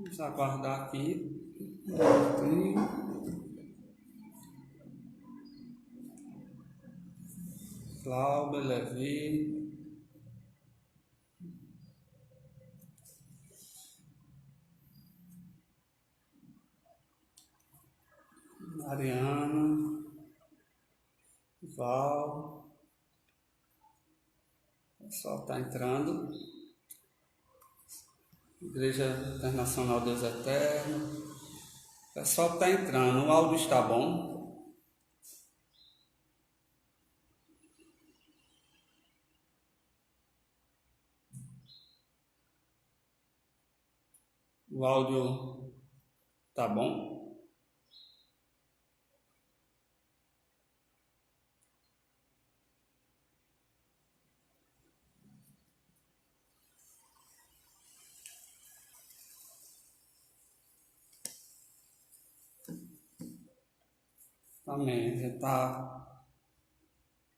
Vamos aguardar aqui. Cláudia, Levi. Mariana. Val. O pessoal está entrando. Igreja Internacional Deus Eterno. O pessoal está entrando. O áudio está bom? O áudio está bom? Amém. A gente está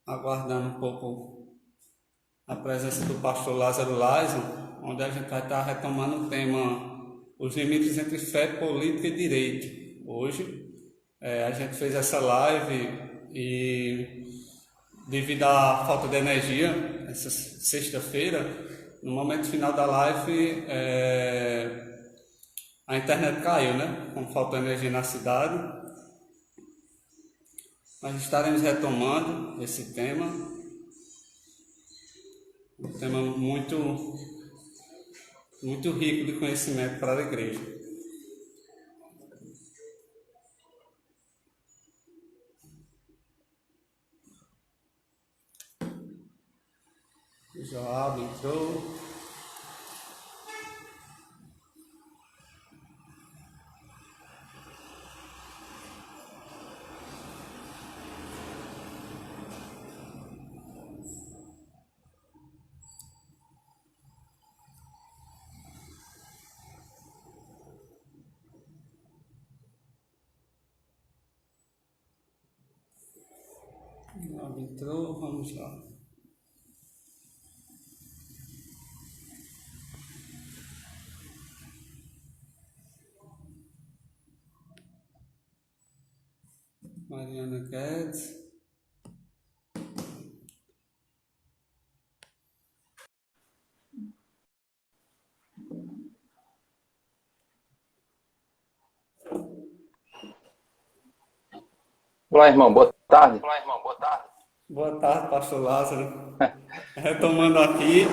aguardando um pouco a presença do pastor Lázaro Lázaro, onde a gente vai estar retomando o tema os limites entre fé, política e direito. Hoje a gente fez essa live e devido à falta de energia, essa sexta-feira, no momento final da live a internet caiu, né? Como faltou energia na cidade. Nós estaremos retomando esse tema, um tema muito rico de conhecimento para a igreja. O Joab entrou. Entrou, vamos lá. Mariana Guedes. Olá, irmão, boa tarde. Boa tarde, pastor Lázaro. Retomando aqui,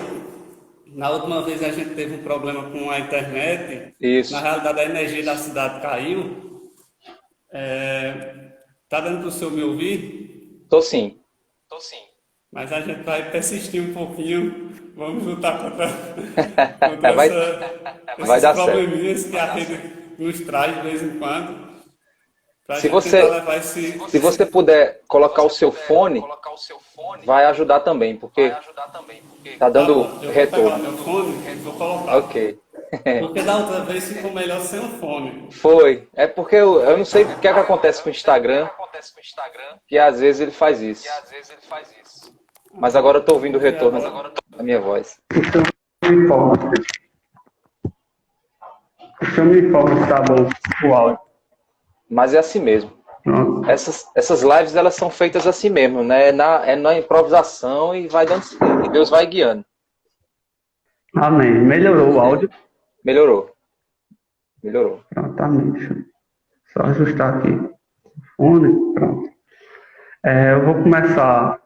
na última vez a gente teve um problema com a internet. Isso. Na realidade, a energia da cidade caiu. Tá dando para o senhor me ouvir? Tô sim. Mas a gente vai persistir um pouquinho. Vamos lutar contra Vai esses dar probleminhas que a rede nos traz de vez em quando. Se você puder colocar o seu fone, vai ajudar também, porque tá dando retorno. Vou pegar meu fone e vou colocar. Ok. Porque da outra vez ficou melhor sem o fone. Foi. É porque eu não sei o que é que acontece com o Instagram, que às vezes ele faz isso. Mas agora eu tô ouvindo o Vamos ver retorno agora. da minha voz. Me informa. O senhor me informa se tá bom o áudio. Mas é assim mesmo. Pronto. Essas lives, elas são feitas assim mesmo, né? É na improvisação e vai dando, e Deus vai guiando. Amém. Melhorou o áudio? Melhorou. Melhorou. Pronto, amém. Deixa eu só ajustar aqui o fone. Pronto. Eu vou começar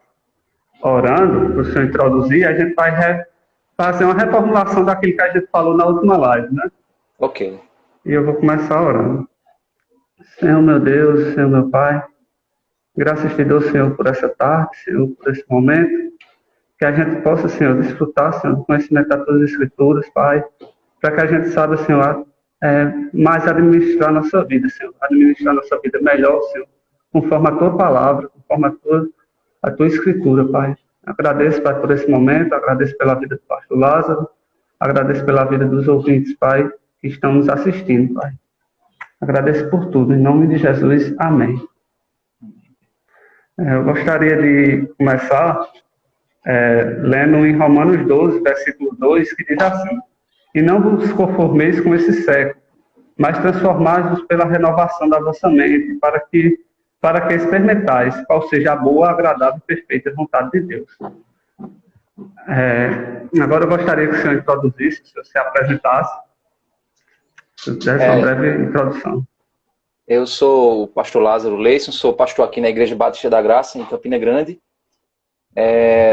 orando para o senhor introduzir. A gente vai fazer uma reformulação daquilo que a gente falou na última live, né? Ok. E eu vou começar orando. Senhor meu Deus, Senhor meu Pai, graças te dou, Senhor, por essa tarde, Senhor, por esse momento, que a gente possa, Senhor, desfrutar, Senhor, do conhecimento das tuas escrituras, Pai, para que a gente saiba, Senhor, mais administrar nossa vida, Senhor, administrar nossa vida melhor, Senhor, conforme a tua palavra, conforme a tua escritura, Pai. Agradeço, Pai, por esse momento, agradeço pela vida do pastor Lázaro, agradeço pela vida dos ouvintes, Pai, que estão nos assistindo, Pai. Agradeço por tudo. Em nome de Jesus. Amém. Eu gostaria de começar lendo em Romanos 12, versículo 2, que diz assim: E não vos conformeis com esse século, mas transformai-vos pela renovação da vossa mente, para que experimentais qual seja a boa, agradável e perfeita vontade de Deus. Agora eu gostaria que o senhor introduzisse, o senhor se apresentasse. Se desse uma breve introdução. Eu sou o pastor Lázaro Leison, sou pastor aqui na Igreja Batista da Graça, em Campina Grande.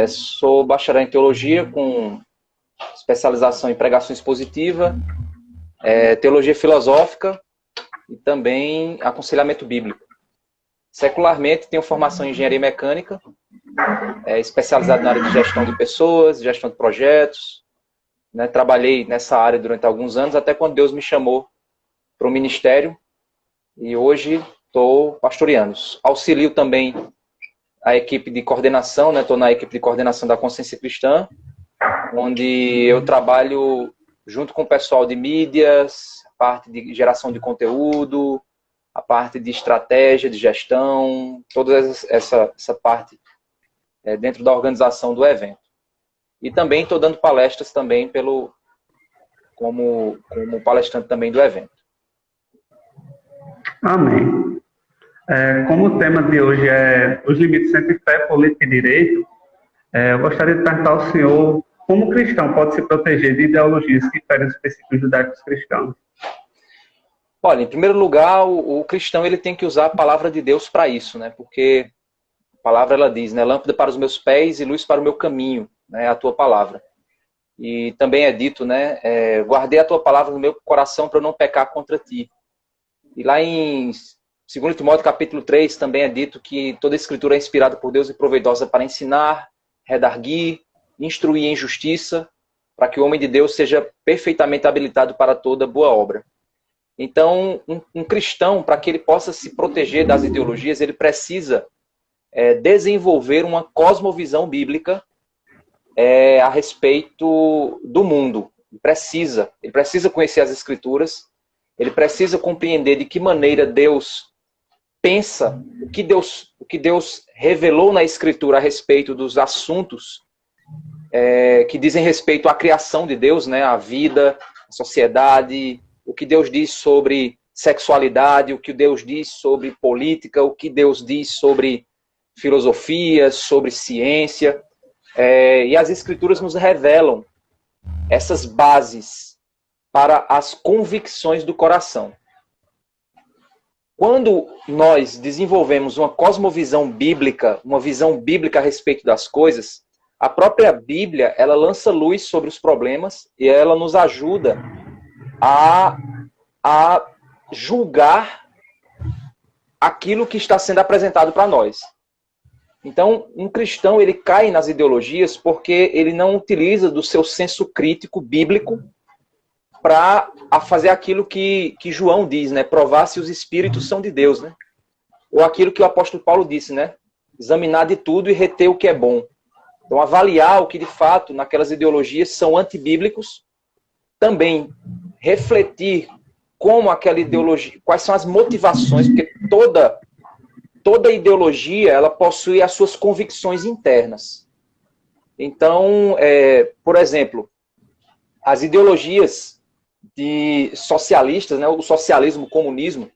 Sou bacharel em teologia, com especialização em pregação expositiva, teologia filosófica e também aconselhamento bíblico. Secularmente, tenho formação em engenharia mecânica, especializado na área de gestão de pessoas, gestão de projetos. Né, trabalhei nessa área durante alguns anos, até quando Deus me chamou para o ministério, e hoje estou pastoreando. Auxilio também a equipe de coordenação, estou na equipe de coordenação da Consciência Cristã, onde eu trabalho junto com o pessoal de mídias, a parte de geração de conteúdo, a parte de estratégia, de gestão, toda essa parte dentro da organização do evento. E também estou dando palestras também como palestrante também do evento. Amém. Como o tema de hoje é os limites entre fé, política e direito, eu gostaria de perguntar ao senhor como o cristão pode se proteger de ideologias que ferem os princípios judaicos cristãos. Olha, em primeiro lugar, o cristão ele tem que usar a palavra de Deus para isso, né? Porque a palavra ela diz, né? Lâmpada para os meus pés e luz para o meu caminho. Né, a tua palavra. E também é dito, né, guardei a tua palavra no meu coração para eu não pecar contra ti. E lá em 2 Timóteo capítulo 3 também é dito que toda a escritura é inspirada por Deus e proveitosa para ensinar, redarguir, instruir em justiça, para que o homem de Deus seja perfeitamente habilitado para toda boa obra. Então, um cristão, para que ele possa se proteger das ideologias, ele precisa desenvolver uma cosmovisão bíblica a respeito do mundo. Ele precisa conhecer as Escrituras, ele precisa compreender de que maneira Deus pensa, o que Deus revelou na Escritura a respeito dos assuntos que dizem respeito à criação de Deus, né, a vida, a sociedade, o que Deus diz sobre sexualidade, o que Deus diz sobre política, o que Deus diz sobre filosofia, sobre ciência. E as Escrituras nos revelam essas bases para as convicções do coração. Quando nós desenvolvemos uma cosmovisão bíblica, uma visão bíblica a respeito das coisas, a própria Bíblia ela lança luz sobre os problemas e ela nos ajuda a julgar aquilo que está sendo apresentado para nós. Então, um cristão ele cai nas ideologias porque ele não utiliza do seu senso crítico bíblico para fazer aquilo que João diz, né? Provar se os espíritos são de Deus, né? Ou aquilo que o apóstolo Paulo disse, né? Examinar de tudo e reter o que é bom. Então, avaliar o que de fato naquelas ideologias são antibíblicos também refletir como aquela ideologia, quais são as motivações, porque toda ideologia, ela possui as suas convicções internas. Então, por exemplo, as ideologias de socialistas, né, o socialismo, o comunismo,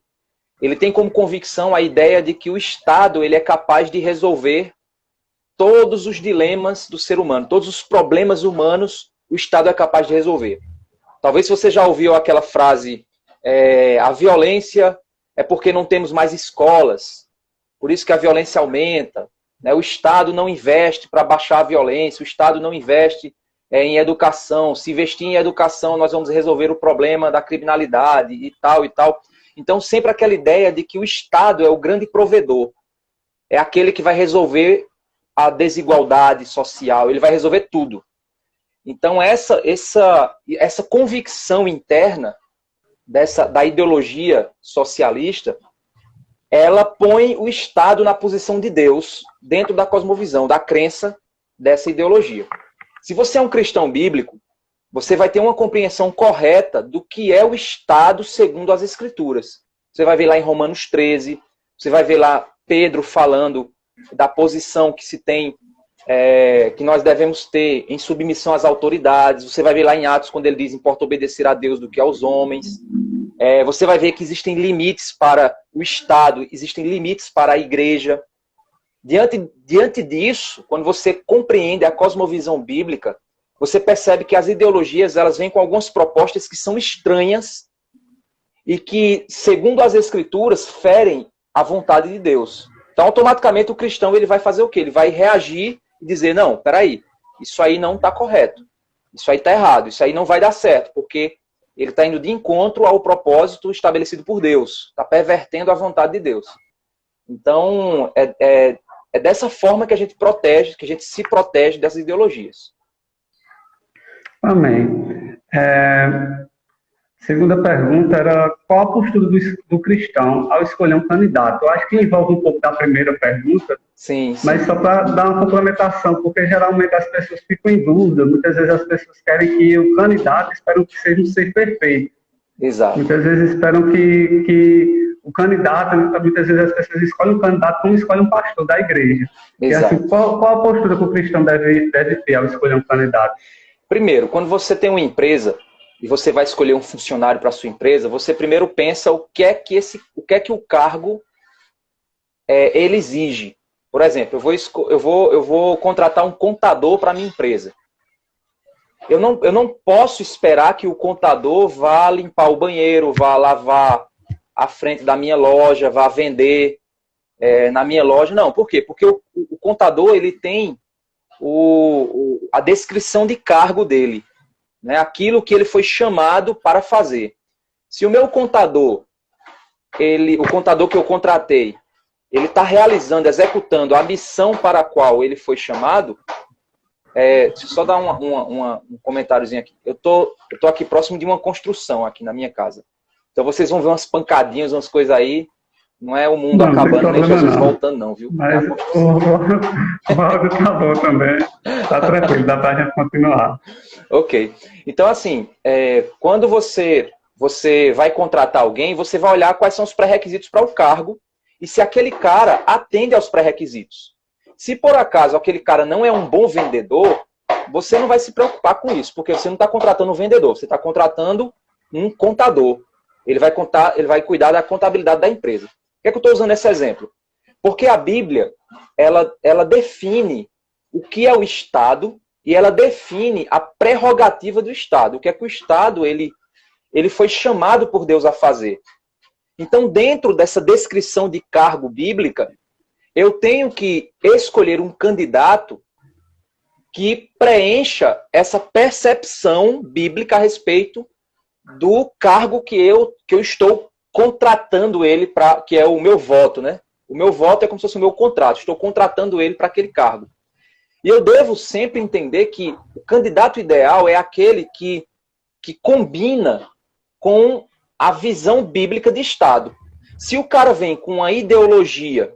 ele tem como convicção a ideia de que o Estado ele é capaz de resolver todos os dilemas do ser humano, todos os problemas humanos, o Estado é capaz de resolver. Talvez você já ouviu aquela frase, a violência é porque não temos mais escolas, por isso que a violência aumenta, né? O Estado não investe para baixar a violência, o Estado não investe em educação, se investir em educação nós vamos resolver o problema da criminalidade e tal e tal. Então sempre aquela ideia de que o Estado é o grande provedor, é aquele que vai resolver a desigualdade social, ele vai resolver tudo. Então essa convicção interna da ideologia socialista, ela põe o Estado na posição de Deus dentro da cosmovisão, da crença dessa ideologia. Se você é um cristão bíblico, você vai ter uma compreensão correta do que é o Estado segundo as Escrituras. Você vai ver lá em Romanos 13, você vai ver lá Pedro falando da posição que se tem, que nós devemos ter em submissão às autoridades. Você vai ver lá em Atos, quando ele diz, importa obedecer a Deus do que aos homens. Você vai ver que existem limites para o Estado, existem limites para a igreja. Diante disso, quando você compreende a cosmovisão bíblica, você percebe que as ideologias elas vêm com algumas propostas que são estranhas e que, segundo as Escrituras, ferem a vontade de Deus. Então, automaticamente, o cristão ele vai fazer o quê? Ele vai reagir e dizer, não, peraí, isso aí não está correto, isso aí está errado, isso aí não vai dar certo, porque ele está indo de encontro ao propósito estabelecido por Deus, está pervertendo a vontade de Deus. Então, é dessa forma que a gente se protege dessas ideologias. Amém. Segunda pergunta era qual a postura do cristão ao escolher um candidato? Eu acho que envolve um pouco da primeira pergunta, sim. Mas só para dar uma complementação, porque geralmente as pessoas ficam em dúvida, muitas vezes as pessoas querem que o candidato, esperam que seja um ser perfeito. Exato. Muitas vezes esperam que o candidato, muitas vezes as pessoas escolhem um candidato como escolhem um pastor da igreja. Exato. E assim, qual a postura que o cristão deve ter ao escolher um candidato? Primeiro, quando você tem uma empresa e você vai escolher um funcionário para a sua empresa, você primeiro pensa o que é que o cargo ele exige. Por exemplo, eu vou contratar um contador para a minha empresa. Eu não posso esperar que o contador vá limpar o banheiro, vá lavar a frente da minha loja, vá vender na minha loja. Não, por quê? Porque o contador ele tem a descrição de cargo dele, né? Aquilo que ele foi chamado para fazer. Se o meu contador, o contador que eu contratei, ele está realizando, executando a missão para a qual ele foi chamado. Deixa eu só dar um comentáriozinho aqui. Eu tô aqui próximo de uma construção aqui na minha casa. Então vocês vão ver umas pancadinhas, umas coisas aí. Não é o mundo acabando, nem Jesus voltando, não, viu? Mas o áudio tá bom também. Tá tranquilo, dá pra gente continuar. Ok. Então, assim, quando você vai contratar alguém, você vai olhar quais são os pré-requisitos para o cargo e se aquele cara atende aos pré-requisitos. Se por acaso aquele cara não é um bom vendedor, você não vai se preocupar com isso, porque você não está contratando um vendedor, você está contratando um contador. Ele vai cuidar da contabilidade da empresa. Por que eu estou usando esse exemplo? Porque a Bíblia, ela define o que é o Estado e ela define a prerrogativa do Estado. O que é que o Estado ele foi chamado por Deus a fazer. Então, dentro dessa descrição de cargo bíblica, eu tenho que escolher um candidato que preencha essa percepção bíblica a respeito do cargo que eu estou contratando ele para, que é o meu voto, né? O meu voto é como se fosse o meu contrato. Estou contratando ele para aquele cargo. E eu devo sempre entender que o candidato ideal é aquele que combina com a visão bíblica de Estado. Se o cara vem com uma ideologia,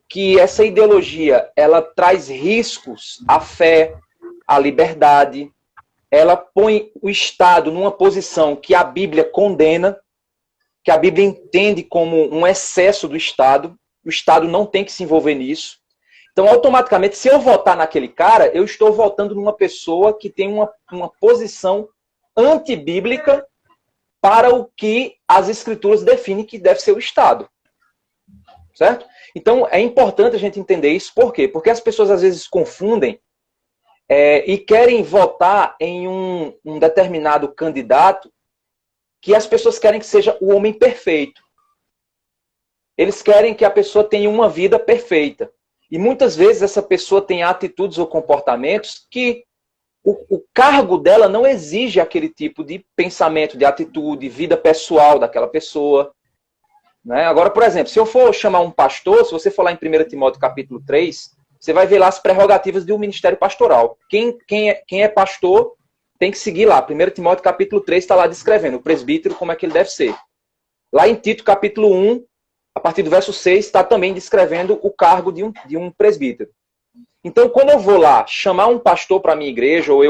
que essa ideologia ela traz riscos à fé, à liberdade, ela põe o Estado numa posição que a Bíblia condena, que a Bíblia entende como um excesso do Estado. O Estado não tem que se envolver nisso. Então, automaticamente, se eu votar naquele cara, eu estou votando numa pessoa que tem uma posição antibíblica para o que as Escrituras definem que deve ser o Estado. Certo? Então, é importante a gente entender isso. Por quê? Porque as pessoas, às vezes, confundem e querem votar em um determinado candidato que as pessoas querem que seja o homem perfeito. Eles querem que a pessoa tenha uma vida perfeita. E muitas vezes essa pessoa tem atitudes ou comportamentos que o cargo dela não exige aquele tipo de pensamento, de atitude, vida pessoal daquela pessoa. Né? Agora, por exemplo, se eu for chamar um pastor, se você for lá em 1 Timóteo capítulo 3, você vai ver lá as prerrogativas de um ministério pastoral. Quem é pastor tem que seguir lá. 1 Timóteo capítulo 3 está lá descrevendo o presbítero, como é que ele deve ser. Lá em Tito capítulo 1, a partir do verso 6, está também descrevendo o cargo de um presbítero. Então, quando eu vou lá chamar um pastor para a minha igreja, ou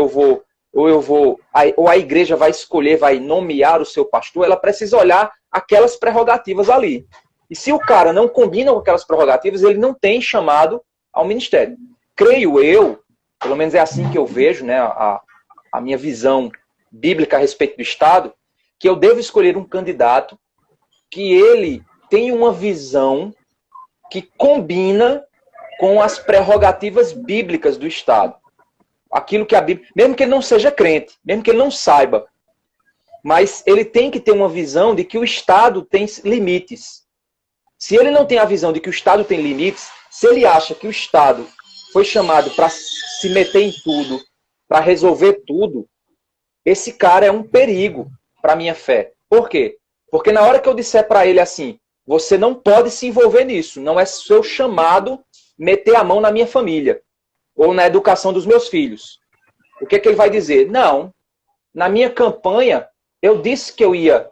a igreja vai escolher, vai nomear o seu pastor, ela precisa olhar aquelas prerrogativas ali. E se o cara não combina com aquelas prerrogativas, ele não tem chamado ao ministério. Creio eu, pelo menos é assim que eu vejo, né, a minha visão bíblica a respeito do Estado, que eu devo escolher um candidato que ele tem uma visão que combina com as prerrogativas bíblicas do Estado. Aquilo que a Bíblia, mesmo que ele não seja crente, mesmo que ele não saiba, mas ele tem que ter uma visão de que o Estado tem limites. Se ele não tem a visão de que o Estado tem limites, se ele acha que o Estado foi chamado para se meter em tudo, para resolver tudo, esse cara é um perigo para a minha fé. Por quê? Porque na hora que eu disser para ele assim, você não pode se envolver nisso, não é seu chamado meter a mão na minha família ou na educação dos meus filhos. O que é que ele vai dizer? Não, na minha campanha eu disse que eu ia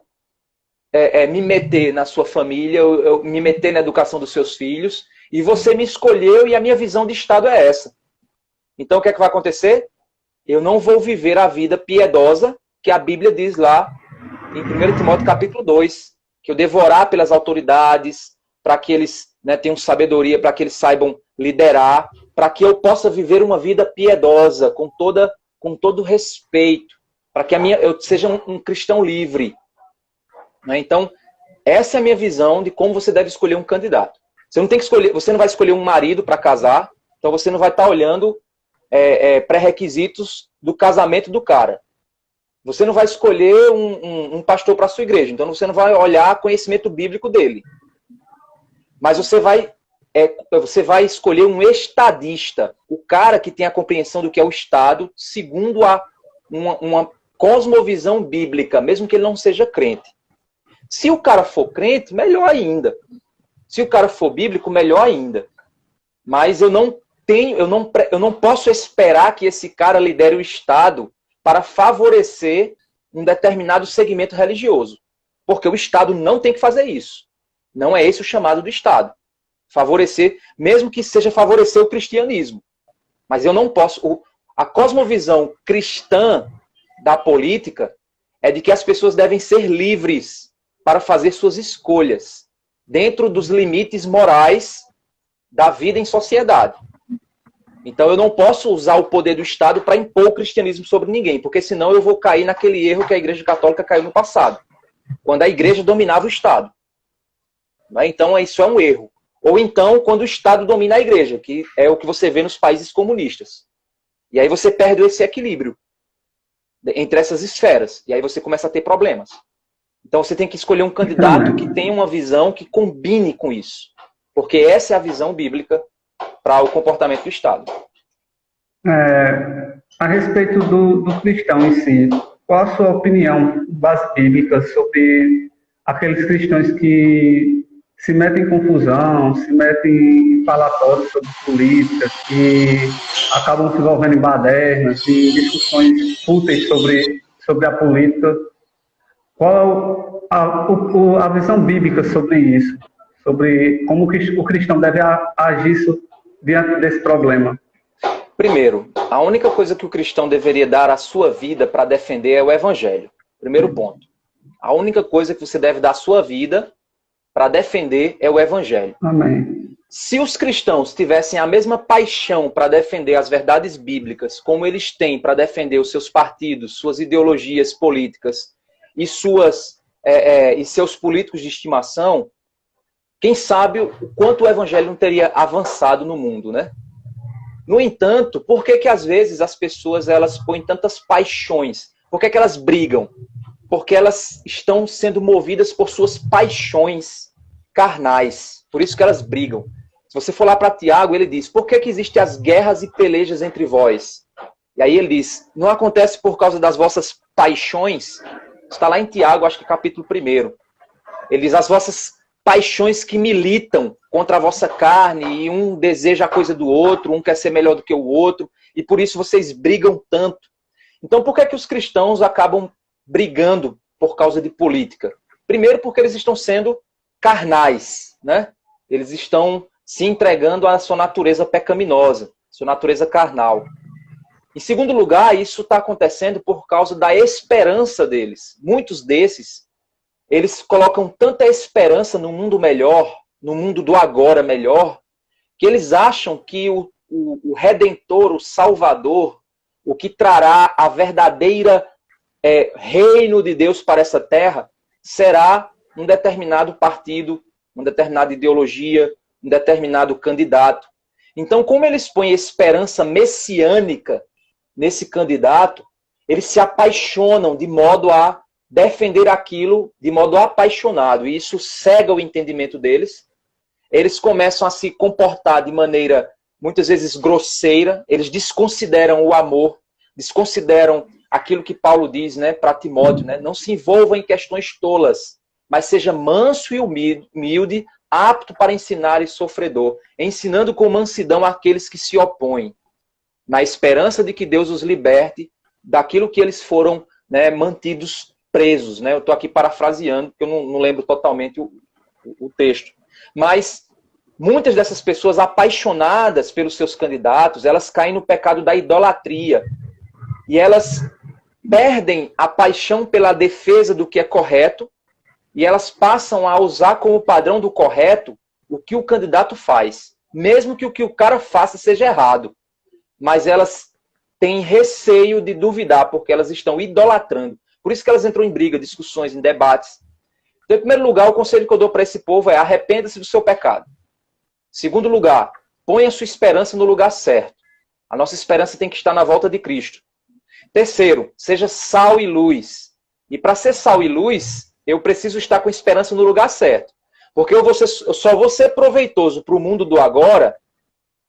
me meter na sua família, eu me meter na educação dos seus filhos, e você me escolheu e a minha visão de Estado é essa. Então o que é que vai acontecer? Eu não vou viver a vida piedosa que a Bíblia diz lá em 1 Timóteo capítulo 2, que eu devorar pelas autoridades, para que eles tenham sabedoria, para que eles saibam liderar, para que eu possa viver uma vida piedosa, com todo respeito, para que eu seja um cristão livre. Né? Então, essa é a minha visão de como você deve escolher um candidato. Você não tem que escolher, você não vai escolher um marido para casar, então você não vai estar olhando pré-requisitos do casamento do cara. Você não vai escolher um pastor para a sua igreja, então você não vai olhar conhecimento bíblico dele. Mas você vai escolher um estadista, o cara que tem a compreensão do que é o Estado, segundo uma cosmovisão bíblica, mesmo que ele não seja crente. Se o cara for crente, melhor ainda. Se o cara for bíblico, melhor ainda. Mas eu não posso esperar que esse cara lidere o Estado para favorecer um determinado segmento religioso. Porque o Estado não tem que fazer isso. Não é esse o chamado do Estado. Favorecer, mesmo que seja favorecer o cristianismo. Mas eu não posso... A cosmovisão cristã da política é de que as pessoas devem ser livres para fazer suas escolhas dentro dos limites morais da vida em sociedade. Então eu não posso usar o poder do Estado para impor o cristianismo sobre ninguém, porque senão eu vou cair naquele erro que a Igreja Católica caiu no passado, quando a Igreja dominava o Estado. Então isso é um erro. Ou então quando o Estado domina a Igreja, que é o que você vê nos países comunistas. E aí você perde esse equilíbrio entre essas esferas, e aí você começa a ter problemas. Então você tem que escolher um candidato que tenha uma visão que combine com isso. Porque essa é a visão bíblica para o comportamento do Estado. A respeito do cristão em si, qual a sua opinião, base bíblica, sobre aqueles cristãos que se metem em confusão, se metem em falatórios sobre política, que acabam se envolvendo em badernas, em discussões fúteis sobre a política? Qual a visão bíblica sobre isso? Sobre como o cristão deve agir diante desse problema? Primeiro, a única coisa que o cristão deveria dar à sua vida para defender é o evangelho. Primeiro ponto. A única coisa que você deve dar à sua vida para defender é o evangelho. Amém. Se os cristãos tivessem a mesma paixão para defender as verdades bíblicas, como eles têm para defender os seus partidos, suas ideologias políticas e seus políticos de estimação, quem sabe o quanto o evangelho não teria avançado no mundo, né? No entanto, por que às vezes as pessoas elas põem tantas paixões? Por que elas brigam? Porque elas estão sendo movidas por suas paixões carnais. Por isso que elas brigam. Se você for lá para Tiago, ele diz, por que existem as guerras e pelejas entre vós? E aí ele diz, não acontece por causa das vossas paixões? Está lá em Tiago, acho que capítulo 1. Ele diz, as vossas paixões que militam contra a vossa carne, e um deseja a coisa do outro, um quer ser melhor do que o outro, e por isso vocês brigam tanto. Então por que os cristãos acabam brigando por causa de política? Primeiro porque eles estão sendo carnais, né? Eles estão se entregando à sua natureza pecaminosa, sua natureza carnal. Em segundo lugar, isso está acontecendo por causa da esperança deles. Muitos desses, eles colocam tanta esperança no mundo melhor, no mundo do agora melhor, que eles acham que o Redentor, o Salvador, o que trará a verdadeira reino de Deus para essa terra, será um determinado partido, uma determinada ideologia, um determinado candidato. Então, como eles põem esperança messiânica nesse candidato, eles se apaixonam de modo a defender aquilo de modo apaixonado. E isso cega o entendimento deles. Eles começam a se comportar de maneira, muitas vezes, grosseira. Eles desconsideram o amor, desconsideram aquilo que Paulo diz, né, para Timóteo, né? Não se envolva em questões tolas, mas seja manso e humilde, apto para ensinar e sofredor, ensinando com mansidão aqueles que se opõem, na esperança de que Deus os liberte daquilo que eles foram, né, mantidos presos. Né? Eu estou aqui parafraseando, porque eu não lembro totalmente o texto. Mas muitas dessas pessoas apaixonadas pelos seus candidatos, elas caem no pecado da idolatria. E elas perdem a paixão pela defesa do que é correto, e elas passam a usar como padrão do correto o que o candidato faz, mesmo que o que o cara faça seja errado. Mas elas têm receio de duvidar, porque elas estão idolatrando. Por isso que elas entram em briga, discussões, em debates. Então, em primeiro lugar, o conselho que eu dou para esse povo é arrependa-se do seu pecado. Segundo lugar, ponha sua esperança no lugar certo. A nossa esperança tem que estar na volta de Cristo. Terceiro, seja sal e luz. E para ser sal e luz, eu preciso estar com esperança no lugar certo. Porque eu só vou ser proveitoso para o mundo do agora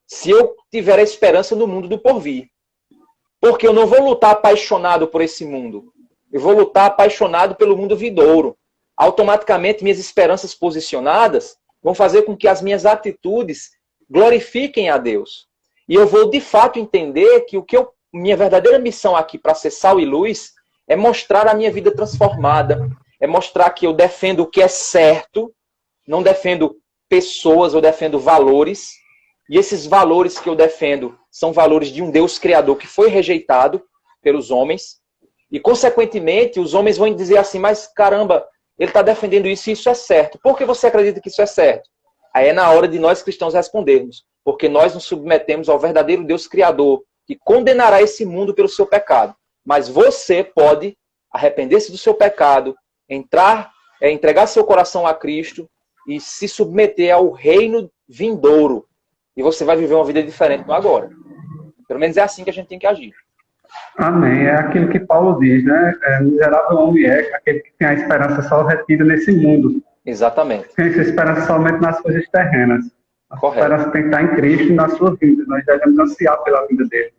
se eu tiver a esperança no mundo do porvir. Porque eu não vou lutar apaixonado por esse mundo. Eu vou lutar apaixonado pelo mundo vindouro. Automaticamente, minhas esperanças posicionadas vão fazer com que as minhas atitudes glorifiquem a Deus. E eu vou, de fato, entender que minha verdadeira missão aqui para ser sal e luz é mostrar a minha vida transformada, é mostrar que eu defendo o que é certo, não defendo pessoas, eu defendo valores, e esses valores que eu defendo são valores de um Deus criador que foi rejeitado pelos homens, e, consequentemente, os homens vão dizer assim, mas, caramba, ele está defendendo isso e isso é certo. Por que você acredita que isso é certo? Aí é na hora de nós cristãos respondermos, porque nós nos submetemos ao verdadeiro Deus criador, que condenará esse mundo pelo seu pecado. Mas você pode arrepender-se do seu pecado, entregar seu coração a Cristo e se submeter ao reino vindouro. E você vai viver uma vida diferente no agora. Pelo menos é assim que a gente tem que agir. Amém. É aquilo que Paulo diz, né? Miserável homem é aquele que tem a esperança só retida nesse mundo. Exatamente. Tem essa esperança somente nas coisas terrenas. A Correto. esperança tem que estar em Cristo e na sua vida. Nós devemos ansiar pela vida dele.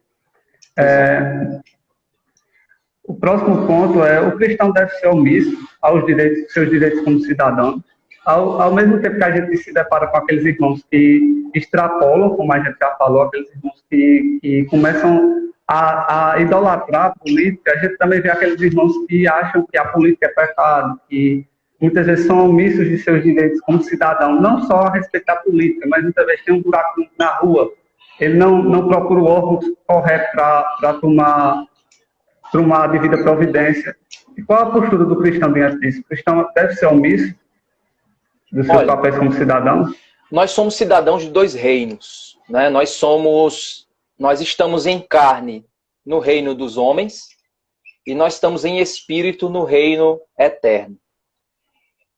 O próximo ponto é o cristão deve ser omisso aos seus direitos como cidadão. Ao mesmo tempo que a gente se depara com aqueles irmãos que extrapolam, como a gente já falou, aqueles irmãos que começam a idolatrar a política, a gente também vê aqueles irmãos que acham que a política é pecado, que muitas vezes são omissos de seus direitos como cidadão, não só a respeito da política, mas muitas vezes tem um buraco na rua, ele não procura o órgão correto para tomar a devida providência. E qual a postura do cristão diante disso? O cristão deve ser omisso dos seus papéis como cidadão? Nós somos cidadãos de dois reinos, né? Nós estamos em carne no reino dos homens e nós estamos em espírito no reino eterno.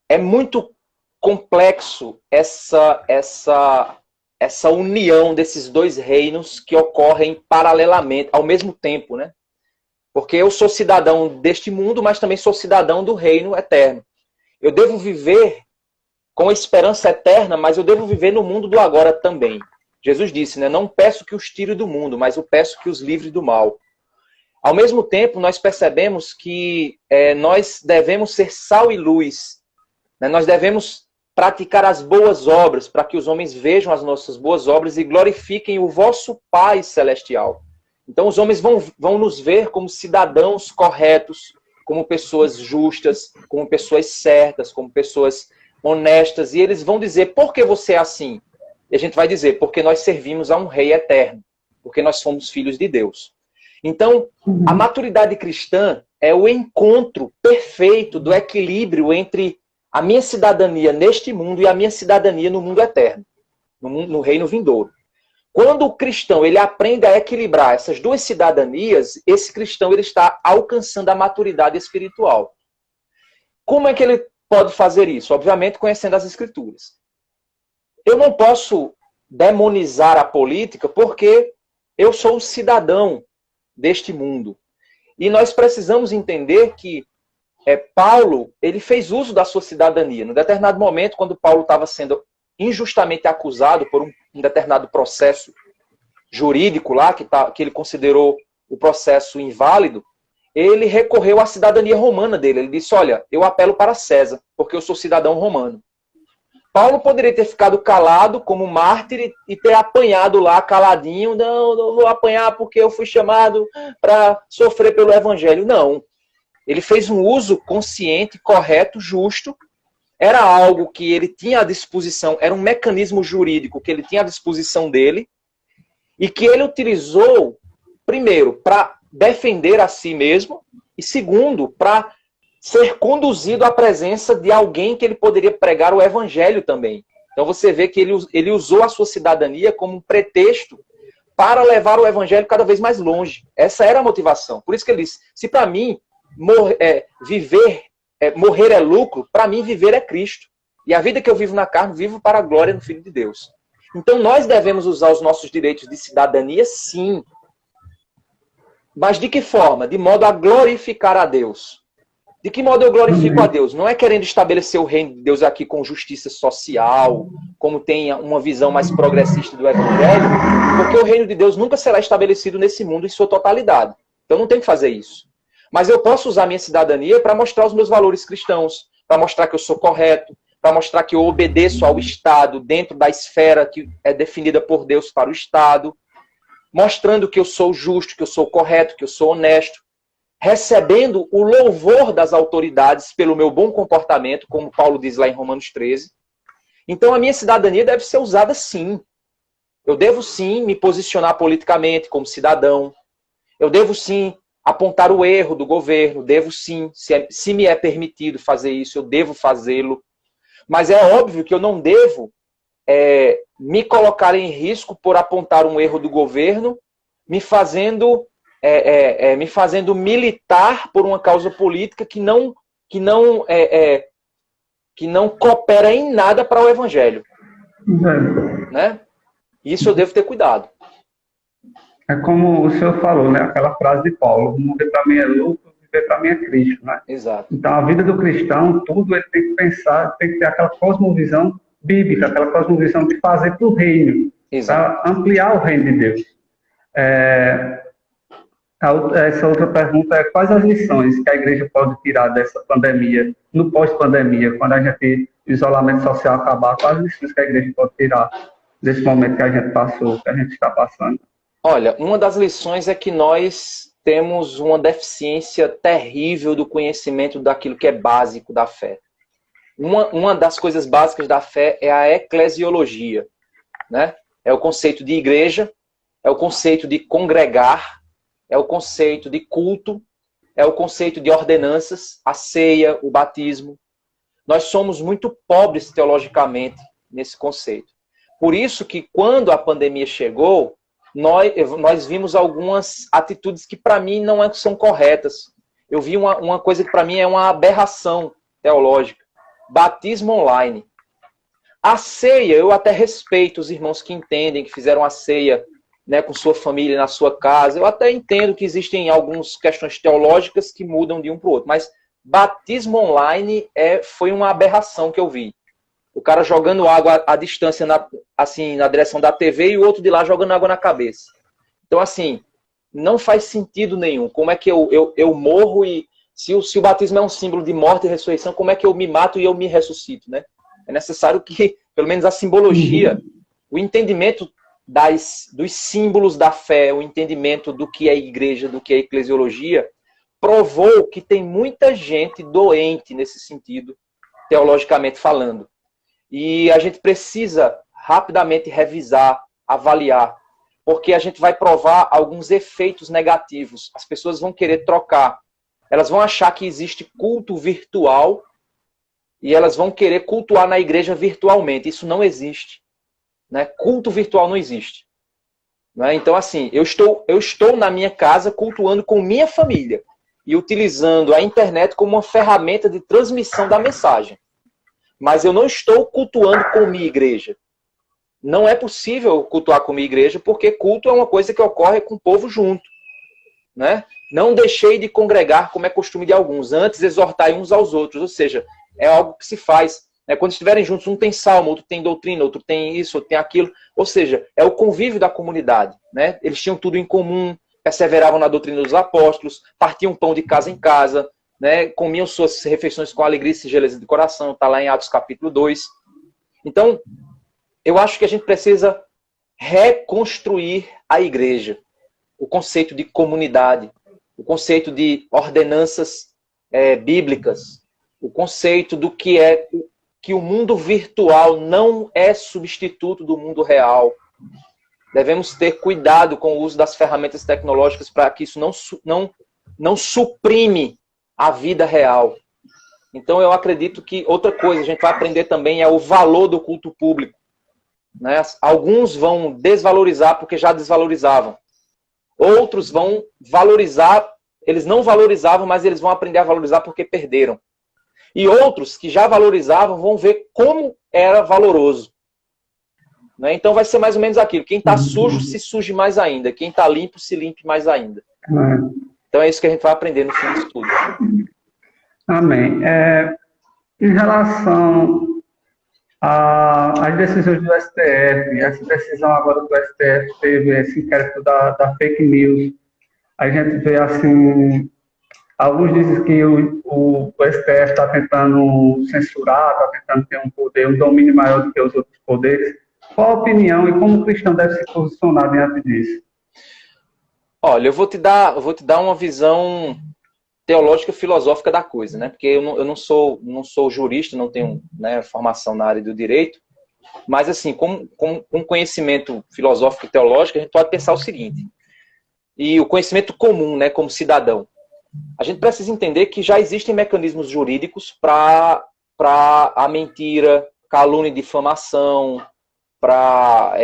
É muito complexo essa união desses dois reinos que ocorrem paralelamente, ao mesmo tempo, né? Porque eu sou cidadão deste mundo, mas também sou cidadão do reino eterno. Eu devo viver com esperança eterna, mas eu devo viver no mundo do agora também. Jesus disse, né? Não peço que os tire do mundo, mas eu peço que os livre do mal. Ao mesmo tempo, nós percebemos que nós devemos ser sal e luz. Né? Nós devemos praticar as boas obras, para que os homens vejam as nossas boas obras e glorifiquem o vosso Pai Celestial. Então os homens vão nos ver como cidadãos corretos, como pessoas justas, como pessoas certas, como pessoas honestas, e eles vão dizer, por que você é assim? E a gente vai dizer, porque nós servimos a um rei eterno, porque nós somos filhos de Deus. Então, a maturidade cristã é o encontro perfeito do equilíbrio entre a minha cidadania neste mundo e a minha cidadania no mundo eterno, no reino vindouro. Quando o cristão ele aprende a equilibrar essas duas cidadanias, esse cristão ele está alcançando a maturidade espiritual. Como é que ele pode fazer isso? Obviamente conhecendo as Escrituras. Eu não posso demonizar a política porque eu sou um cidadão deste mundo. E nós precisamos entender que Paulo ele fez uso da sua cidadania. Num determinado momento, quando Paulo estava sendo injustamente acusado por um determinado processo jurídico lá, que ele considerou o processo inválido, ele recorreu à cidadania romana dele. Ele disse, olha, eu apelo para César, porque eu sou cidadão romano. Paulo poderia ter ficado calado como mártir e ter apanhado lá caladinho. Não vou apanhar porque eu fui chamado para sofrer pelo evangelho. Não. Ele fez um uso consciente, correto, justo. Era algo que ele tinha à disposição, era um mecanismo jurídico que ele tinha à disposição dele e que ele utilizou, primeiro, para defender a si mesmo e, segundo, para ser conduzido à presença de alguém que ele poderia pregar o evangelho também. Então você vê que ele usou a sua cidadania como um pretexto para levar o evangelho cada vez mais longe. Essa era a motivação. Por isso que ele disse, se para mim morrer é lucro, para mim viver é Cristo. E a vida que eu vivo na carne, vivo para a glória do Filho de Deus. Então nós devemos usar os nossos direitos de cidadania, sim. Mas de que forma? De modo a glorificar a Deus. De que modo eu glorifico a Deus? Não é querendo estabelecer o reino de Deus aqui com justiça social, como tem uma visão mais progressista do Evangelho, porque o reino de Deus nunca será estabelecido nesse mundo em sua totalidade. Então não tem que fazer isso. Mas eu posso usar minha cidadania para mostrar os meus valores cristãos, para mostrar que eu sou correto, para mostrar que eu obedeço ao Estado dentro da esfera que é definida por Deus para o Estado, mostrando que eu sou justo, que eu sou correto, que eu sou honesto, recebendo o louvor das autoridades pelo meu bom comportamento, como Paulo diz lá em Romanos 13. Então a minha cidadania deve ser usada sim. Eu devo sim me posicionar politicamente como cidadão. Eu devo sim apontar o erro do governo. Devo sim, se me é permitido fazer isso, eu devo fazê-lo. Mas é óbvio que eu não devo me colocar em risco por apontar um erro do governo, me fazendo militar por uma causa política que não coopera em nada para o evangelho. Né? Isso eu devo ter cuidado. É como o senhor falou, né? Aquela frase de Paulo, viver para mim é lucro, viver para mim é Cristo, né? Exato. Então a vida do cristão, tudo ele tem que pensar, tem que ter aquela cosmovisão bíblica, aquela cosmovisão de fazer para o reino, para ampliar o reino de Deus. Essa outra pergunta é quais as lições que a igreja pode tirar dessa pandemia, no pós-pandemia, quando a gente, o isolamento social acabar, quais as lições que a igreja pode tirar desse momento que a gente passou, que a gente está passando? Olha, uma das lições é que nós temos uma deficiência terrível do conhecimento daquilo que é básico da fé. Uma das coisas básicas da fé é a eclesiologia, né? É o conceito de igreja, é o conceito de congregar, é o conceito de culto, é o conceito de ordenanças, a ceia, o batismo. Nós somos muito pobres teologicamente nesse conceito. Por isso que quando a pandemia chegou, nós vimos algumas atitudes que para mim não são corretas. Eu vi uma coisa que para mim é uma aberração teológica. Batismo online. A ceia, eu até respeito os irmãos que entendem, que fizeram a ceia, né, com sua família, na sua casa. Eu até entendo que existem algumas questões teológicas que mudam de um para o outro. Mas batismo online foi uma aberração que eu vi. O cara jogando água à distância, na direção da TV, e o outro de lá jogando água na cabeça. Então, assim, não faz sentido nenhum. Como é que eu morro e... Se o batismo é um símbolo de morte e ressurreição, como é que eu me mato e eu me ressuscito, né? É necessário que, pelo menos a simbologia, o entendimento dos símbolos da fé, o entendimento do que é igreja, do que é eclesiologia, provou que tem muita gente doente nesse sentido, teologicamente falando. E a gente precisa rapidamente revisar, avaliar, porque a gente vai provar alguns efeitos negativos. As pessoas vão querer trocar. Elas vão achar que existe culto virtual e elas vão querer cultuar na igreja virtualmente. Isso não existe. Né? Culto virtual não existe. Né? Então, assim, eu estou na minha casa cultuando com minha família e utilizando a internet como uma ferramenta de transmissão da mensagem. Mas eu não estou cultuando com minha igreja. Não é possível cultuar com minha igreja, porque culto é uma coisa que ocorre com o povo junto. Né? Não deixei de congregar, como é costume de alguns. Antes, exortai uns aos outros. Ou seja, é algo que se faz. Né? Quando estiverem juntos, um tem salmo, outro tem doutrina, outro tem isso, outro tem aquilo. Ou seja, é o convívio da comunidade. Né? Eles tinham tudo em comum, perseveravam na doutrina dos apóstolos, partiam pão de casa em casa, né? Comiam suas refeições com alegria e singeleza de coração. Está lá em Atos capítulo 2. Então, eu acho que a gente precisa reconstruir a igreja. O conceito de comunidade, o conceito de ordenanças bíblicas, o conceito do que é que o mundo virtual não é substituto do mundo real. Devemos ter cuidado com o uso das ferramentas tecnológicas para que isso não suprime a vida real. Então eu acredito que outra coisa a gente vai aprender também é o valor do culto público. Né? Alguns vão desvalorizar porque já desvalorizavam. Outros vão valorizar, eles não valorizavam, mas eles vão aprender a valorizar porque perderam. E outros que já valorizavam vão ver como era valoroso. Né? Então vai ser mais ou menos aquilo. Quem está sujo, se suje mais ainda. Quem está limpo, se limpe mais ainda. Então é isso que a gente vai aprender no fim disso tudo. Amém. Em relação às decisões do STF, essa decisão agora do STF teve esse inquérito da fake news. A gente vê assim, alguns dizem que o STF está tentando censurar, está tentando ter um domínio maior do que os outros poderes. Qual a opinião e como o cristão deve se posicionar diante disso? Olha, eu vou te dar uma visão teológica filosófica da coisa, né? Porque eu não sou jurista, não tenho, né, formação na área do direito, mas assim, com conhecimento filosófico e teológico, a gente pode pensar o seguinte, e o conhecimento comum, né, como cidadão, a gente precisa entender que já existem mecanismos jurídicos para a mentira, calúnia e difamação, para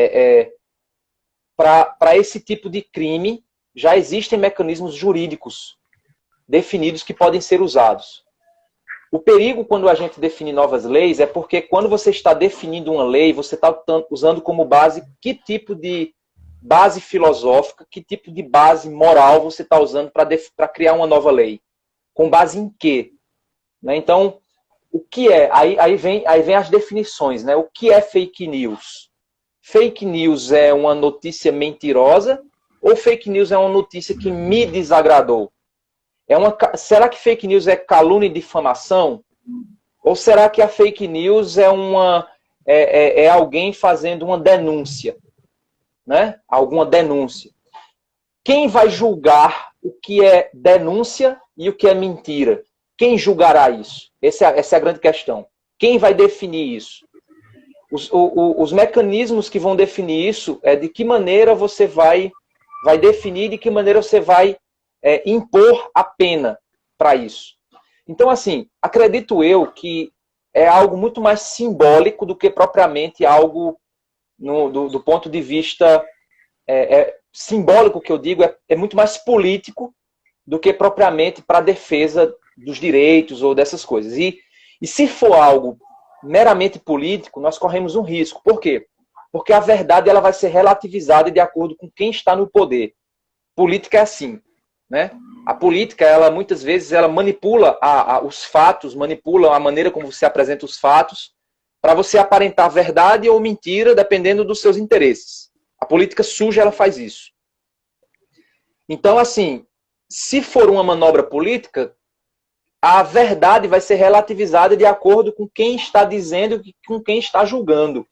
esse tipo de crime, já existem mecanismos jurídicos definidos que podem ser usados. O perigo quando a gente define novas leis é porque quando você está definindo uma lei, você está usando como base que tipo de base filosófica, que tipo de base moral você está usando para criar uma nova lei. Com base em quê? Né? Então, o que é? Aí vem as definições. Né? O que é fake news? Fake news é uma notícia mentirosa ou fake news é uma notícia que me desagradou? Será que fake news é calúnia e difamação? Ou será que a fake news é alguém fazendo uma denúncia? Né? Alguma denúncia. Quem vai julgar o que é denúncia e o que é mentira? Quem julgará isso? Essa é a grande questão. Quem vai definir isso? Os mecanismos que vão definir isso é de que maneira você vai definir, de que maneira você vai impor a pena para isso. Então, assim, acredito eu que é algo muito mais simbólico do que propriamente algo do ponto de vista simbólico, que eu digo, é muito mais político do que propriamente para a defesa dos direitos ou dessas coisas. E se for algo meramente político, nós corremos um risco. Por quê? Porque a verdade ela vai ser relativizada de acordo com quem está no poder. Política é assim, né? A política, ela muitas vezes, ela manipula os fatos, manipula a maneira como você apresenta os fatos, para você aparentar verdade ou mentira, dependendo dos seus interesses. A política suja, ela faz isso. Então, assim, se for uma manobra política, a verdade vai ser relativizada de acordo com quem está dizendo e com quem está julgando.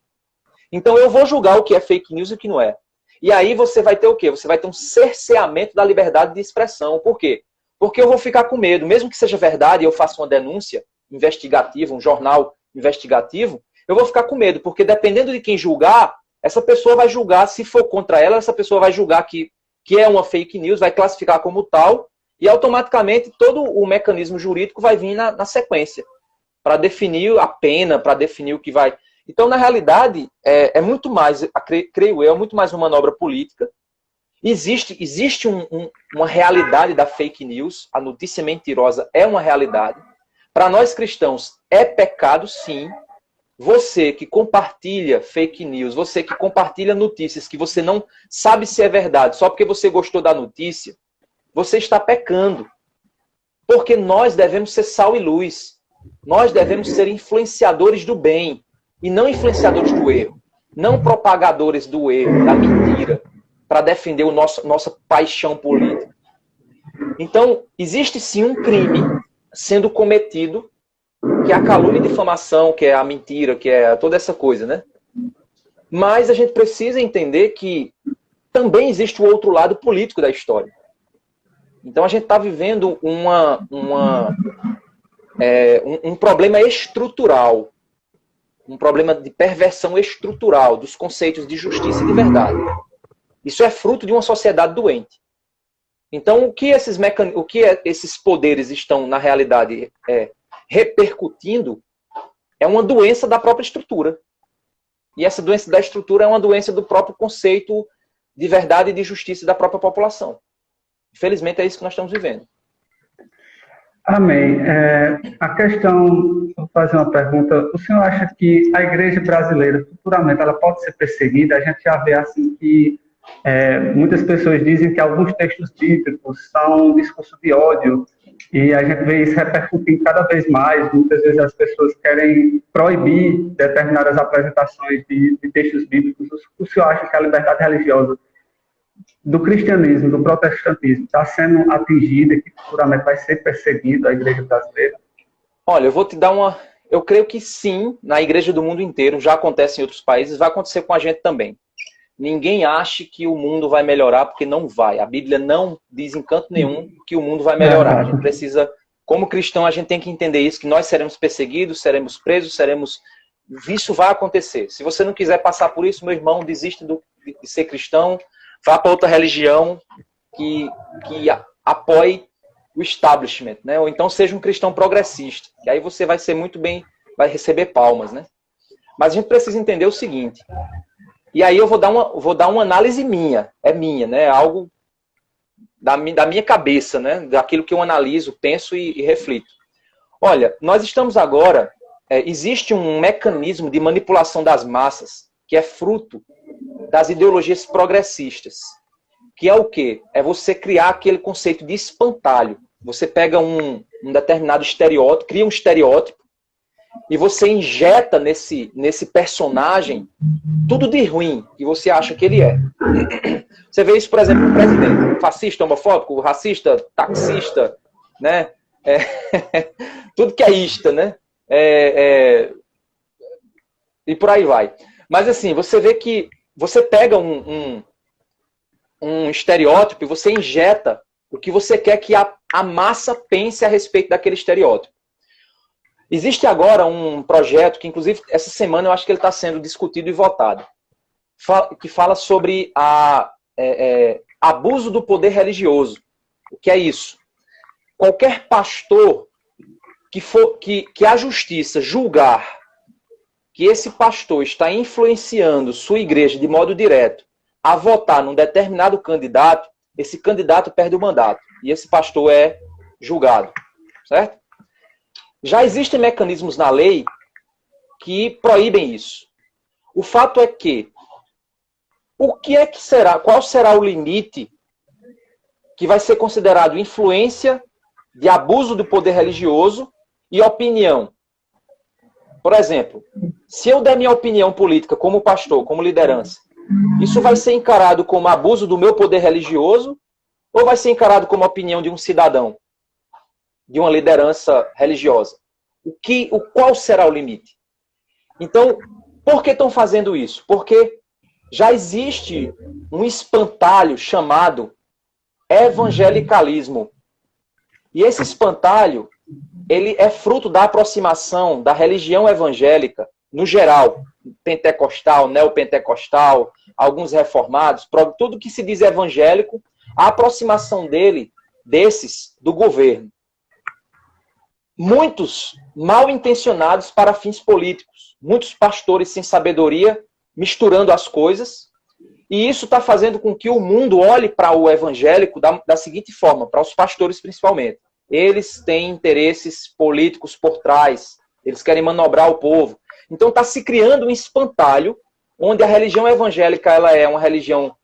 Então, eu vou julgar o que é fake news e o que não é. E aí você vai ter o quê? Você vai ter um cerceamento da liberdade de expressão. Por quê? Porque eu vou ficar com medo. Mesmo que seja verdade e eu faça uma denúncia investigativa, um jornal investigativo, eu vou ficar com medo. Porque dependendo de quem julgar, essa pessoa vai julgar, se for contra ela, essa pessoa vai julgar que é uma fake news, vai classificar como tal, e automaticamente todo o mecanismo jurídico vai vir na sequência, para definir a pena, para definir o que vai... Então, na realidade, é muito mais, creio eu, é muito mais uma manobra política. Existe uma realidade da fake news, a notícia mentirosa é uma realidade. Para nós cristãos, é pecado, sim. Você que compartilha fake news, você que compartilha notícias que você não sabe se é verdade, só porque você gostou da notícia, você está pecando. Porque nós devemos ser sal e luz. Nós devemos ser influenciadores do bem e não influenciadores do erro. Não propagadores do erro, da mentira, para defender nossa paixão política. Então, existe sim um crime sendo cometido, que é a calúnia e difamação, que é a mentira, que é toda essa coisa, né? Mas a gente precisa entender que também existe o outro lado político da história. Então a gente está vivendo um problema estrutural, um problema de perversão estrutural dos conceitos de justiça e de verdade. Isso é fruto de uma sociedade doente. Então o que esses poderes estão, na realidade, repercutindo é uma doença da própria estrutura. E essa doença da estrutura é uma doença do próprio conceito de verdade e de justiça da própria população. Infelizmente, é isso que nós estamos vivendo. Amém. A questão, vou fazer uma pergunta. O senhor acha que a igreja brasileira, futuramente, ela pode ser perseguida? A gente já vê assim que muitas pessoas dizem que alguns textos bíblicos são um discurso de ódio, e a gente vê isso repercutindo cada vez mais. Muitas vezes as pessoas querem proibir determinadas apresentações de textos bíblicos. O senhor acha que a liberdade religiosa do cristianismo, do protestantismo, está sendo atingida e que futuramente vai ser perseguida a igreja brasileira? Olha, eu vou te dar uma... Eu creio que sim, na igreja do mundo inteiro, já acontece em outros países, vai acontecer com a gente também. Ninguém ache que o mundo vai melhorar, porque não vai. A Bíblia não diz em canto nenhum que o mundo vai melhorar. A gente precisa, como cristão, a gente tem que entender isso, que nós seremos perseguidos, seremos presos, isso vai acontecer. Se você não quiser passar por isso, meu irmão, desista de ser cristão, vá para outra religião que apoie o establishment, né? Ou então seja um cristão progressista, que aí você vai ser muito bem, vai receber palmas, né? Mas a gente precisa entender o seguinte, e aí eu vou dar uma análise minha, né? Algo da minha cabeça, né? Daquilo que eu analiso, penso e reflito. Olha, nós estamos agora, existe um mecanismo de manipulação das massas que é fruto das ideologias progressistas, que é o quê? É você criar aquele conceito de espantalho. Você pega um determinado estereótipo, cria um estereótipo, e você injeta nesse personagem tudo de ruim que você acha que ele é. Você vê isso, por exemplo, no presidente, fascista, homofóbico, racista, taxista, né? Tudo que é ista, né? E por aí vai. Mas assim, você vê que você pega um estereótipo e você injeta o que você quer que a massa pense a respeito daquele estereótipo. Existe agora um projeto que, inclusive, essa semana eu acho que ele está sendo discutido e votado, que fala sobre abuso do poder religioso. O que é isso? Qualquer pastor que a justiça julgar que esse pastor está influenciando sua igreja de modo direto a votar num determinado candidato, esse candidato perde o mandato e esse pastor é julgado, certo? Já existem mecanismos na lei que proíbem isso. O fato é que qual será o limite que vai ser considerado influência de abuso do poder religioso e opinião? Por exemplo, se eu der minha opinião política como pastor, como liderança, isso vai ser encarado como abuso do meu poder religioso ou vai ser encarado como opinião de um cidadão, de uma liderança religiosa? Qual será o limite? Então, por que estão fazendo isso? Porque já existe um espantalho chamado evangelicalismo. E esse espantalho, ele é fruto da aproximação da religião evangélica, no geral, pentecostal, neopentecostal, alguns reformados, tudo que se diz evangélico, a aproximação desses do governo. Muitos mal intencionados para fins políticos, muitos pastores sem sabedoria, misturando as coisas, e isso está fazendo com que o mundo olhe para o evangélico da seguinte forma, para os pastores principalmente. Eles têm interesses políticos por trás, eles querem manobrar o povo. Então está se criando um espantalho, onde a religião evangélica ela é uma religião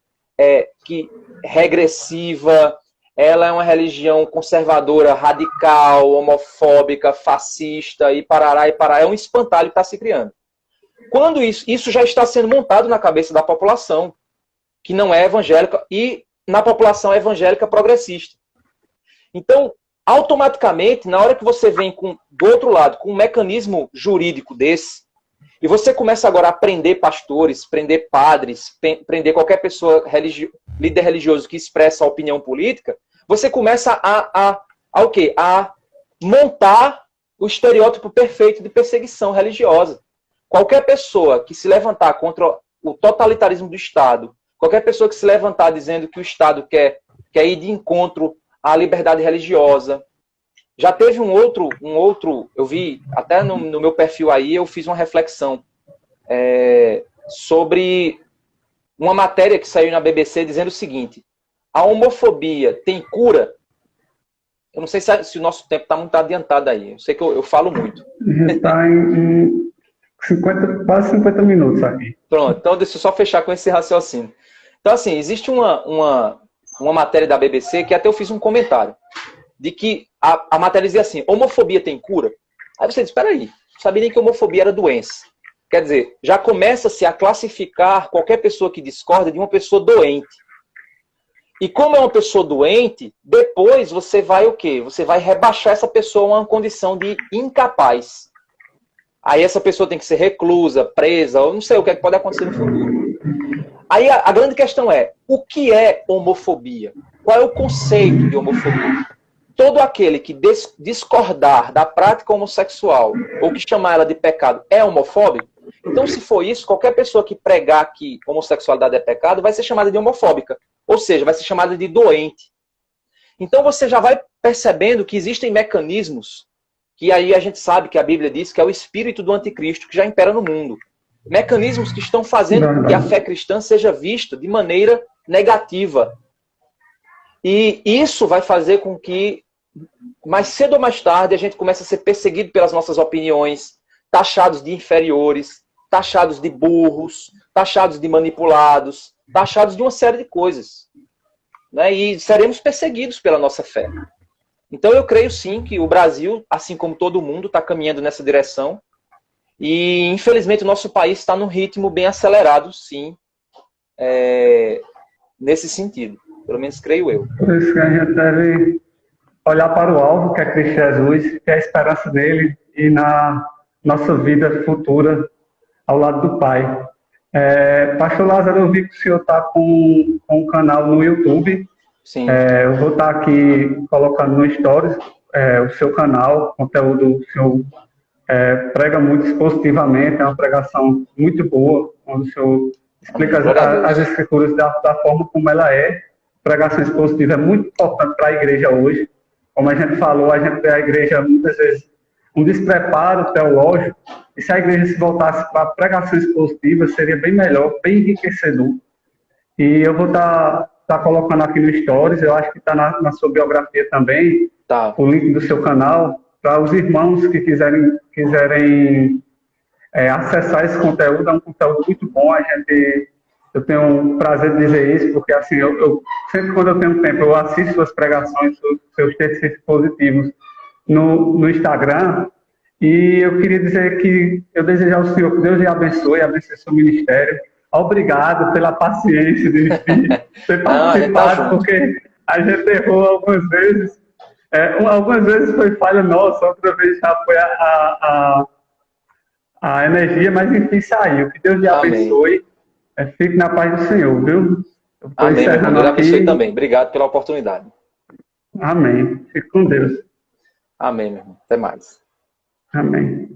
regressiva, ela é uma religião conservadora, radical, homofóbica, fascista, e parará. É um espantalho que está se criando. Quando isso já está sendo montado na cabeça da população, que não é evangélica, e na população evangélica progressista. Então, automaticamente, na hora que você vem do outro lado, com um mecanismo jurídico desse, e você começa agora a prender pastores, prender padres, prender qualquer pessoa, líder religioso que expressa a opinião política, você começa o quê? A montar o estereótipo perfeito de perseguição religiosa. Qualquer pessoa que se levantar contra o totalitarismo do Estado, qualquer pessoa que se levantar dizendo que o Estado quer ir de encontro à liberdade religiosa. Já teve um outro, eu vi até no meu perfil aí, eu fiz uma reflexão sobre uma matéria que saiu na BBC dizendo o seguinte: a homofobia tem cura? Eu não sei se o nosso tempo está muito adiantado aí, eu sei que eu falo muito. Está em 50, quase 50 minutos aqui. Pronto, então deixa eu só fechar com esse raciocínio. Então, assim, existe uma matéria da BBC que até eu fiz um comentário, de que a matéria dizia assim: homofobia tem cura? Aí você diz, espera aí, não sabia nem que homofobia era doença. Quer dizer, já começa-se a classificar qualquer pessoa que discorda de uma pessoa doente. E como é uma pessoa doente, depois você vai o quê? Você vai rebaixar essa pessoa a uma condição de incapaz. Aí essa pessoa tem que ser reclusa, presa, ou não sei o que pode acontecer no futuro. Aí a grande questão é, o que é homofobia? Qual é o conceito de homofobia? Todo aquele que discordar da prática homossexual ou que chamar ela de pecado é homofóbico? Então, se for isso, qualquer pessoa que pregar que homossexualidade é pecado vai ser chamada de homofóbica. Ou seja, vai ser chamada de doente. Então você já vai percebendo que existem mecanismos que aí a gente sabe que a Bíblia diz que é o espírito do anticristo que já impera no mundo. Mecanismos que estão fazendo com que a fé cristã seja vista de maneira negativa. E isso vai fazer com que, mais cedo ou mais tarde, a gente comece a ser perseguido pelas nossas opiniões, taxados de inferiores, taxados de burros, taxados de manipulados, taxados de uma série de coisas. Né? E seremos perseguidos pela nossa fé. Então eu creio sim que o Brasil, assim como todo mundo, está caminhando nessa direção. E infelizmente o nosso país está num ritmo bem acelerado, sim, nesse sentido. Pelo menos creio eu. Por isso que a gente deve olhar para o alvo, que é Cristo Jesus, que é a esperança dele e na nossa vida futura ao lado do Pai. Pastor Lázaro, eu vi que o senhor está com um canal no YouTube. Sim. Eu vou estar aqui colocando no Stories o seu canal, conteúdo do senhor prega muito expositivamente, é uma pregação muito boa, onde o senhor explica as escrituras da forma como ela é. Pregação expositiva é muito importante para a igreja hoje. Como a gente falou, a gente vê a igreja muitas vezes um despreparo teológico, e se a igreja se voltasse para a pregação expositiva, seria bem melhor, bem enriquecedor. E eu vou estar colocando aqui no Stories, eu acho que está na sua biografia também, o link do seu canal, para os irmãos que quiserem acessar esse conteúdo. É um conteúdo muito bom. Eu tenho o prazer de dizer isso, porque assim, eu sempre quando eu tenho tempo, eu assisto suas pregações, seus textos expositivos no Instagram, e eu queria dizer que eu desejo ao senhor que Deus lhe abençoe seu ministério. Obrigado pela paciência de ter participado, porque a gente errou algumas vezes. Algumas vezes foi falha nossa, outra vez já foi a energia, mas enfim, saiu. Que Deus lhe abençoe. Fique na paz do Senhor, viu? Amém, meu irmão. Deus abençoe também. Obrigado pela oportunidade. Amém. Fique com Deus. Amém, meu irmão. Até mais. Amém.